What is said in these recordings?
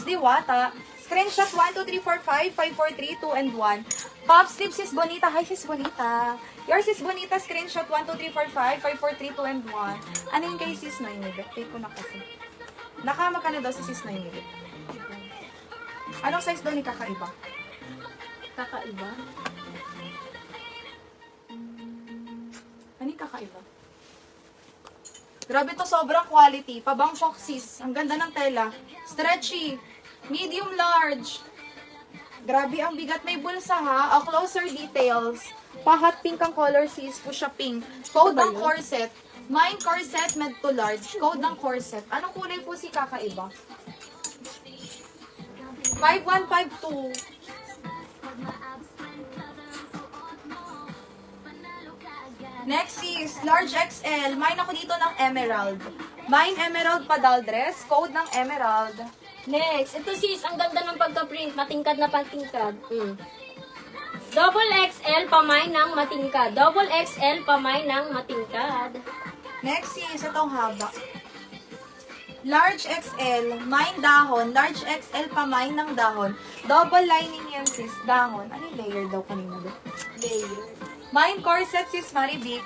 Diwata. Screenshot 1, 2, 3, 4, 5, 5, 4, 3, 2, and 1. Pop slip, Sis Bonita. Hi, Sis Bonita. Yours is Bonita. Screenshot 1, 2, 3, 4, 5, 5, 4, 3, 2, and 1. Ano yung kay Sis Noymibet? Take ko na kasi. Nakamagkano daw si Sis Noymibet? Anong size daw ni kakaiba? Kakaiba? Ano yung kakaiba? Grabe to, sobrang quality. Pabangkok, sis. Ang ganda ng tela. Stretchy. Medium large. Grabe ang bigat. May bulsa ha. A closer details. Pa-hot pink ang color, sis. Fuchsia pink. Code ng corset. Mine corset, med to large. Code ng corset. Anong kulay po si kakaiba? 5152. Next is large XL. Mine ako dito ng emerald. Mine emerald padal dress. Code ng emerald. Next, ito sis, ang ganda ng pagka-print. Matingkad na patingkad. Double XL pamay ng matingkad. Double XL pamay ng matingkad. Next is itong haba. Large XL, mine dahon. Large XL pamay ng dahon. Double lining yan sis, dahon. Ano yung layer daw kanina ba? Layer. Mine corset sis Marivic.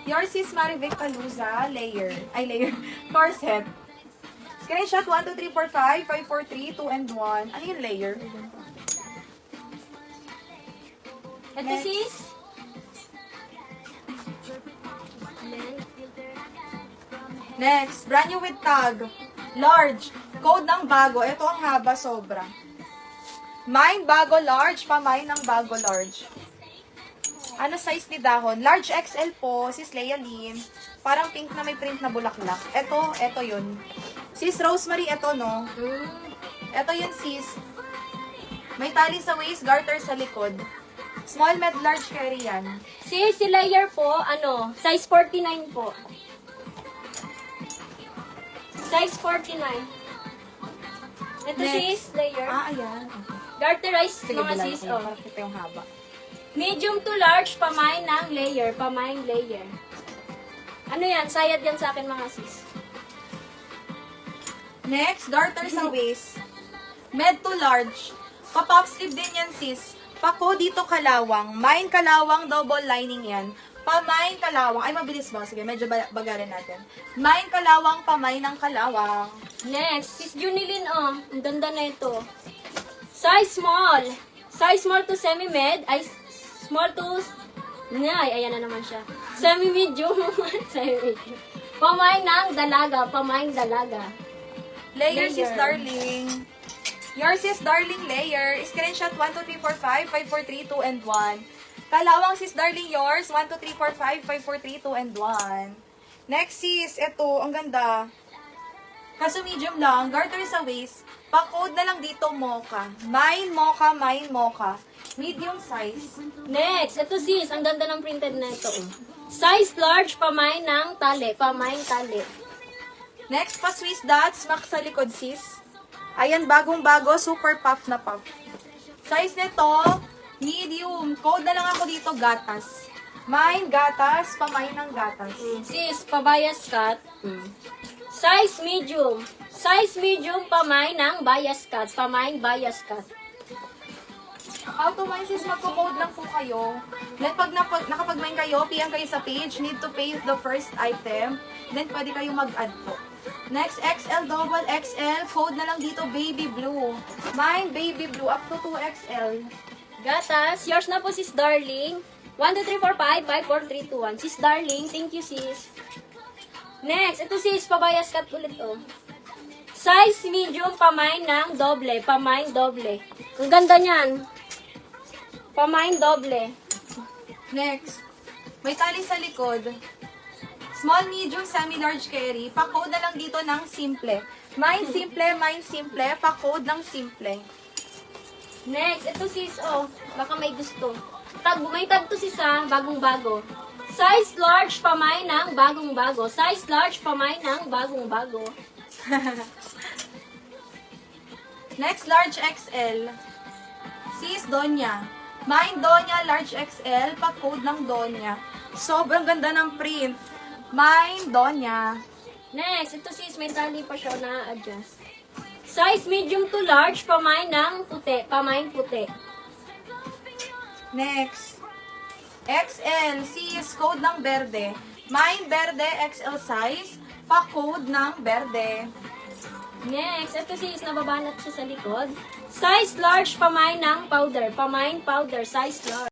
Your sis Marivic Paluza, layer. Ay, layer. Corset. Screenshot 1, 2, 3, 4, 5, 5, 4, 3, 2, and 1. Ano yung layer? Ito Next. sis. Next, brand new with tag. Large. Code ng bago. Ito ang haba sobra. Mine bago large, pamay ng bago large. Ano size ni dahon? Large XL po, sis Leia Lynn. Parang pink na may print na bulaklak. Ito yun. Sis Rosemary, ito no. Ito yun sis. May tali sa waist, garter sa likod. Small, med, large carry yan. Sis, si layer po, size 49 po. Size 49. Ito Next. sis, layer. Ayan. Garterized Sige, mga bilala sis, ko. Para kita yung haba. Medium to large, pamay ng layer. Pamay layer. Ano yan? Sayad yan sa akin mga sis. Next, garter sa waist. Med to large. Pa-pop sleeve din yan, sis. Pako dito kalawang. Mine kalawang, double lining yan. Pa-mine kalawang. Ay, mabilis ba? Sige, medyo bagarin natin. Mine kalawang, pa-mine ng kalawang. Next, sis Junilin, ang ganda na ito. Size small. Size small to semi-med. Ay, small to... ayan na naman siya. Semi-medium. Semi-medium. Pamay ng dalaga. Pamay dalaga. Layer, Layer. sis darling. Yours is darling layer. Screenshot 1, 2, 3, 4, 5, 5, 4, 3, 2, and 1. Kalawang sis darling yours. 1, 2, 3, 4, 5, 5, 4, 3, 2, and 1. Next sis, ito, ang ganda. Kaso medium lang. Garter sa waist. Pa-code na lang dito, mocha. Mine mocha, mine mocha. Medium size. Next, ito sis, ang ganda ng printed na ito. Size large, pamay ng tali. Pamay tali. Next pa Swiss dots, max sa likod sis. Ayan, bagong-bago, super puff na puff. Size nito, medium. Code na lang ako dito, gatas. Mine, gatas, pamay ng gatas. Sis, pabayas cut. Size medium. Size medium, pamay ng bias cut. Pamay bias cut. How to mine sis, magko-code lang po kayo. Then pag nakapag-mine kayo, PM kayo sa page, need to pay the first item. Then pwede kayo mag-add po. Next, XL, double XL. Code na lang dito, baby blue. Mine, baby blue, up to 2XL. Gatas, yours na po sis Darling. 1, 2, 3, 4, 5, 5, 4, 3, 2, 1. Sis Darling, thank you sis. Next, ito sis, pabayas cut ulit Size medium, pamay ng doble. Pamay doble. Ang ganda niyan. Pamay doble. Next, may tali sa likod. Small, medium, semi-large carry. Pa-code na lang dito ng simple. Mine simple. Pa-code ng simple. Next, ito sis, baka may gusto. May tag to sis bagong-bago. Size large, pamay ng bagong-bago. Size large, pamay ng bagong-bago. Next, large XL. Sis Donya. Mine Donya, large XL, pa-code ng Donya. Sobrang ganda ng print. Mine Donya. Next, ito sis, may tali pa siya na adjust. Size medium to large, pamay ng puti. Pamay puti. Next. XL, sis, code ng Berde. Mine Berde, XL size, pa-code ng Berde. Next, ito sis, nababanat siya sa likod. Size large, pamay ng powder. Pamay powder, size large.